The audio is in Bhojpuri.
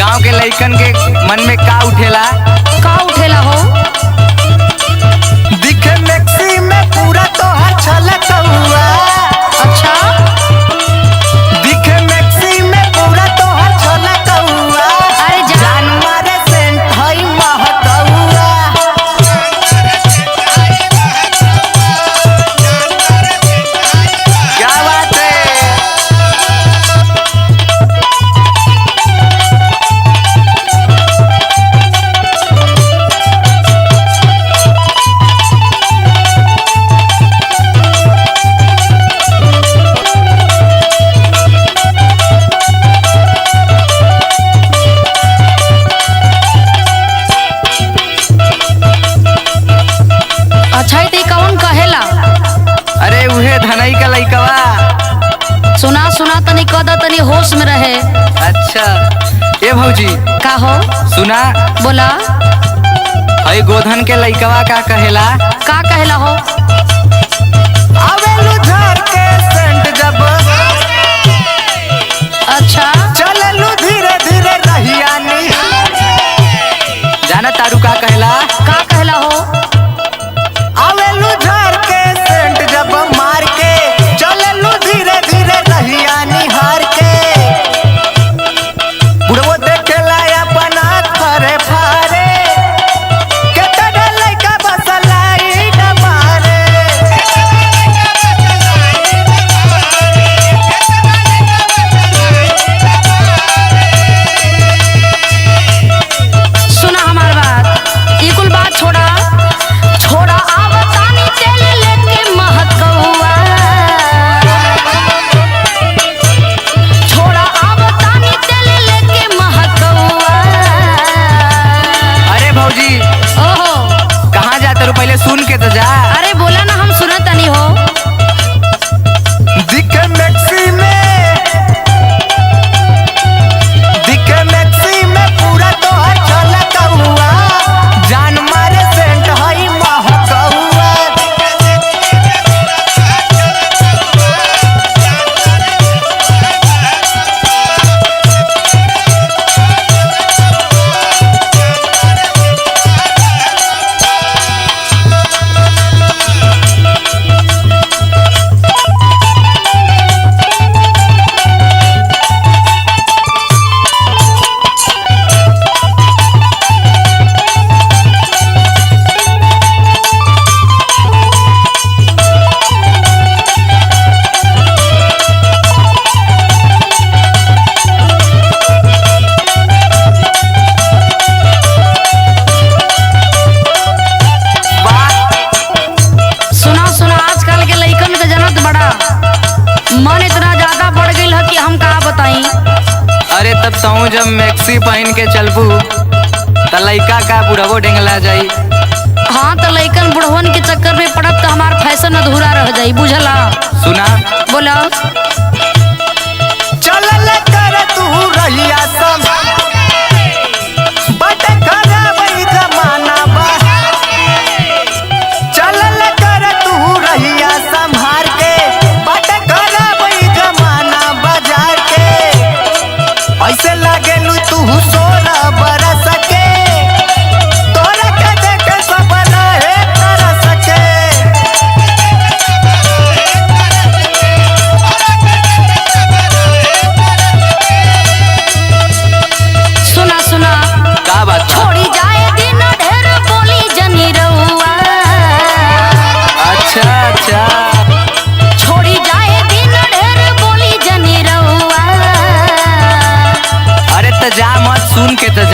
गांव के लइकन के मन में का उठेला? का उठेला हो? दिखे मैक्सी में पूरा तोहार छलकौआ। अच्छा, दिखे मैक्सी में पूरा तोहार छलकौआ। अरे जानवर सेंट हई महकौआ। क्या बात है? अच्छा ते कौन कहेला? अरे उहे धनई का लइकवा। सुना सुना तनी कदा तनी होश में रहे। अच्छा ए भौजी का हो? सुना, बोला। हई गोधन के लइकवा का कहेला? का कहेला हो? आवेलू झर के सेंट जब अच्छा, चललू धीरे धीरे रहिया निहार। जाना तारू का कहेला? का कहेला हो? आवेलू झर के सेंट जब मार के चललू धीरे धीरे रहिया निहार के। बुढ़वो देखेला अपना फरे फारे केतना लइका बसलाई न मारे। सुना हमार बात, ये कुल बात छोड़ा छोड़ा। आवतानी तेल लेके महकौआ। छोड़ा आवतानी तेल लेके महकौआ। अरे भौजी ओहो, कहाँ जाते रू? पहले सुन के तो जा। अरे बोला ना, हम सुनत तनी हो। दिखे मैक्सी में पूरा तोहर छलकौआ। जान मारे सेंट हई महकौआ। सुना सुना, आजकल के लइकन के जनत बड़ा मन इतना ज्यादा बढ़ गई है कि हम का बताई। अरे तब तू जब मैक्सी पहन के चलबू त लइका का बुढ़वो ढेंगला जाई। हाँ तो लइकन बुढ़वन के चक्कर में पड़ब तो हमार फैशन अधूरा रह जाई, बुझला? सुना, बोला। चलल कर तू रहिया सम बट खराब ई जमाना बा। चलल कर तू रहिया संभार के बट खराब ई जमाना बाजार के। ऐसे लागेलू तू 16 बरस के तोरा के देख सब रहे तरस के। सुना सुना, का बात? छोड़ी जाए दिन ढेर बोली जनी रउआ। अच्छा अच्छा, छोड़ी जाए दिन ढेर बोली जनी रउआ। अरे त जा मत, सुन के तो